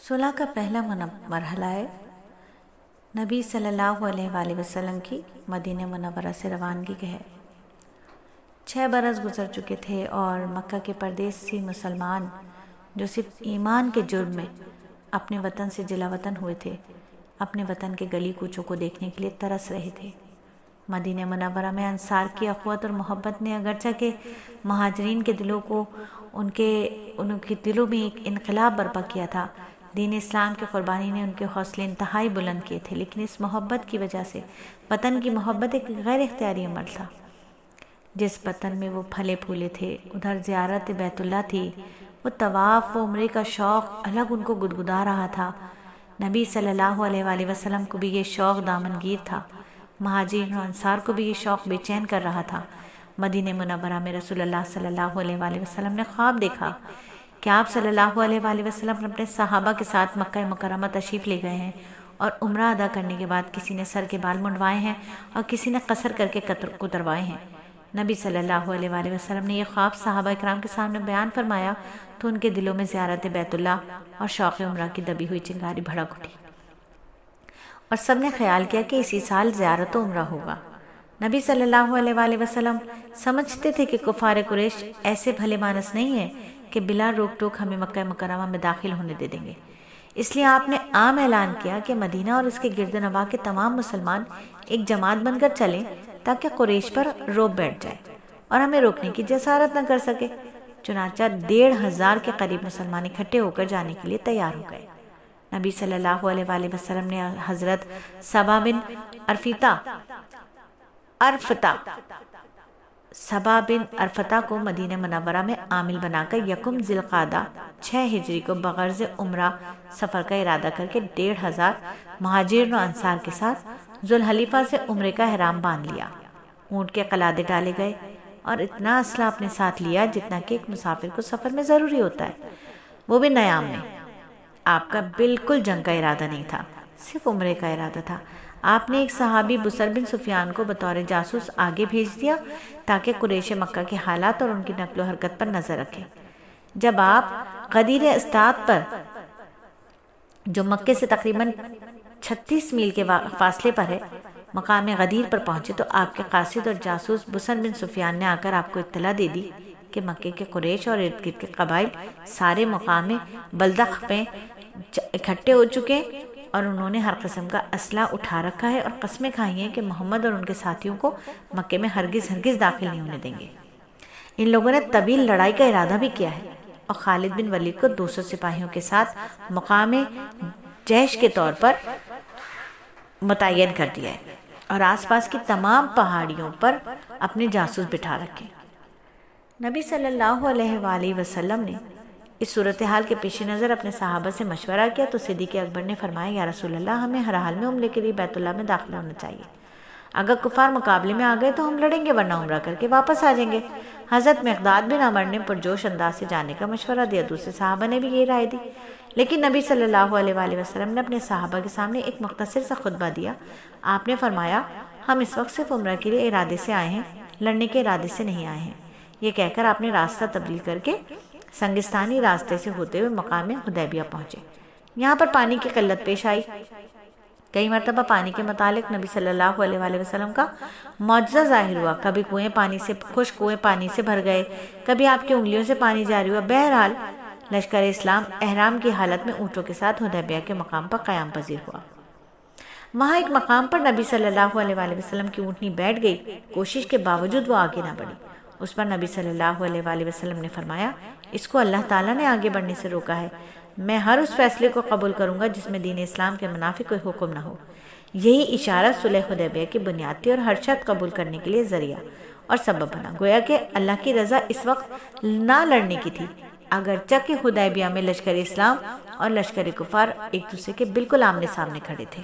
صلح کا پہلا مرحلہ ہے نبی صلی اللہ علیہ وآلہ وسلم کی مدینہ منورہ سے روانگی ہے۔ 6 برس گزر چکے تھے اور مکہ کے پردیسی مسلمان جو صرف ایمان کے جرم میں اپنے وطن سے جلا وطن ہوئے تھے، اپنے وطن کے گلی کوچوں کو دیکھنے کے لیے ترس رہے تھے۔ مدینہ منورہ میں انصار کی اخوت اور محبت نے اگرچہ کہ مہاجرین کے دلوں کو ان کے دلوں میں ایک انقلاب برپا کیا تھا، دین اسلام کی قربانی نے ان کے حوصلے انتہائی بلند کیے تھے، لیکن اس محبت کی وجہ سے وطن کی محبت ایک غیر اختیاری عمل تھا۔ جس وطن میں وہ پھلے پھولے تھے، ادھر زیارت بیت اللہ تھی، وہ طواف و عمرے کا شوق الگ ان کو گدگدا رہا تھا۔ نبی صلی اللہ علیہ وآلہ وسلم کو بھی یہ شوق دامنگیر تھا، مہاجرین و انصار کو بھی یہ شوق بے چین کر رہا تھا۔ مدینہ منورہ میں رسول اللہ صلی اللہ علیہ وآلہ وسلم نے خواب دیکھا کہ آپ صلی اللہ علیہ وآلہ وسلم اپنے صحابہ کے ساتھ مکہ مکرمہ تشریف لے گئے ہیں اور عمرہ ادا کرنے کے بعد کسی نے سر کے بال منڈوائے ہیں اور کسی نے قصر کر کے کتروائے ہیں۔ نبی صلی اللہ علیہ وآلہ وسلم نے یہ خواب صحابہ اکرام کے سامنے بیان فرمایا تو ان کے دلوں میں زیارت بیت اللہ اور شوق عمرہ کی دبی ہوئی چنگاری بھڑک اٹھی اور سب نے خیال کیا کہ اسی سال زیارت و عمرہ ہوگا۔ نبی صلی اللہ علیہ وآلہ وسلم سمجھتے تھے کہ کفار قریش ایسے بھلے مانس نہیں ہیں کہ بلا روک ٹوک ہمیں مکہ مکرمہ میں داخل ہونے دے دیں گے، اس لیے آپ نے عام اعلان کیا کہ مدینہ اور اس کے گرد و نواح کے تمام مسلمان ایک جماعت بن کر چلیں تاکہ قریش پر روب بیٹھ جائے اور ہمیں روکنے کی جسارت نہ کر سکے۔ چنانچہ 1,500 کے قریب مسلمان اکٹھے ہو کر جانے کے لیے تیار ہو گئے۔ نبی صلی اللہ علیہ وآلہ وسلم نے حضرت سبا بن ارفتہ کو مدینہ منورہ میں عامل بنا کر یکم ذی القعدہ 6 ہجری کو بغرض عمرہ سفر کا ارادہ کر کے 1,500 مہاجرین و انصار کے ساتھ ذوالحلیفہ سے عمرے کا احرام باندھ لیا۔ اونٹ کے قلادے ڈالے گئے اور اتنا اسلحہ اپنے ساتھ لیا جتنا کہ ایک مسافر کو سفر میں ضروری ہوتا ہے، وہ بھی نیام میں۔ آپ کا بالکل جنگ کا ارادہ نہیں تھا، صرف عمرے کا ارادہ تھا۔ آپ نے ایک صحابی بسر بن سفیان کو بطور جاسوس آگے بھیج دیا تاکہ قریش مکہ کے حالات اور ان کی نقل و حرکت پر نظر رکھے۔ جب آپ غدیر استاد پر جو مکے سے تقریباً 36 میل کے فاصلے پر ہے مقام غدیر پر پہنچے تو آپ کے قاصد اور جاسوس بسر بن سفیان نے آ کر آپ کو اطلاع دے دی کہ مکے کے قریش اور ارد گرد کے قبائل سارے مقام بلدخ میں اکٹھے ہو چکے اور انہوں نے ہر قسم کا اسلحہ اٹھا رکھا ہے اور قسمیں کھائی ہیں کہ محمد اور ان کے ساتھیوں کو مکے میں ہرگز داخل نہیں ہونے دیں گے۔ ان لوگوں نے طویل لڑائی کا ارادہ بھی کیا ہے اور خالد بن ولید کو 200 سپاہیوں کے ساتھ مقام جیش کے طور پر متعین کر دیا ہے اور آس پاس کی تمام پہاڑیوں پر اپنے جاسوس بٹھا رکھے۔ نبی صلی اللہ علیہ وآلہ وسلم نے اس صورتحال کے پیش نظر اپنے صحابہ سے مشورہ کیا تو صدیق اکبر نے فرمایا، یا رسول اللہ، ہمیں ہر حال میں عمرے کے لیے بیت اللہ میں داخل ہونا چاہیے۔ اگر کفار مقابلے میں آ گئے تو ہم لڑیں گے، ورنہ عمرہ کر کے واپس آ جائیں گے۔ حضرت مقداد بن عمر نے پرجوش انداز سے جانے کا مشورہ دیا، دوسرے صحابہ نے بھی یہ رائے دی، لیکن نبی صلی اللہ علیہ وآلہ وسلم نے اپنے صحابہ کے سامنے ایک مختصر سا خطبہ دیا۔ آپ نے فرمایا، ہم اس وقت صرف عمرہ کے لیے ارادے سے آئے ہیں، لڑنے کے ارادے سے نہیں آئے ہیں۔ یہ کہہ کر آپ نے راستہ تبدیل کر کے سنگستانی راستے سے ہوتے ہوئے مقام حدیبیہ پہنچے۔ یہاں پر پانی کی قلت پیش آئی۔ کئی مرتبہ پانی کے متعلق نبی صلی اللہ علیہ وآلہ وسلم کا معجزہ ظاہر ہوا، کبھی خشک کنویں پانی سے بھر گئے، کبھی آپ کی انگلیوں سے پانی جاری ہوا۔ بہرحال لشکر اسلام احرام کی حالت میں اونٹوں کے ساتھ حدیبیہ کے مقام پر قیام پذیر ہوا۔ وہاں ایک مقام پر نبی صلی اللہ علیہ وآلہ وسلم کی اونٹنی بیٹھ گئی، کوشش کے باوجود وہ آگے نہ بڑھی۔ اس پر نبی صلی اللہ علیہ وآلہ وسلم نے فرمایا، اس کو اللہ تعالیٰ نے آگے بڑھنے سے روکا ہے، میں ہر اس فیصلے کو قبول کروں گا جس میں دین اسلام کے منافی کوئی حکم نہ ہو۔ یہی اشارہ صلح حدیبیہ کی بنیاد تھی اور ہر شرط قبول کرنے کے لیے ذریعہ اور سبب بنا، گویا کہ اللہ کی رضا اس وقت نہ لڑنے کی تھی، اگرچہ کہ حدیبیہ میں لشکر اسلام اور لشکر کفار ایک دوسرے کے بالکل آمنے سامنے کھڑے تھے۔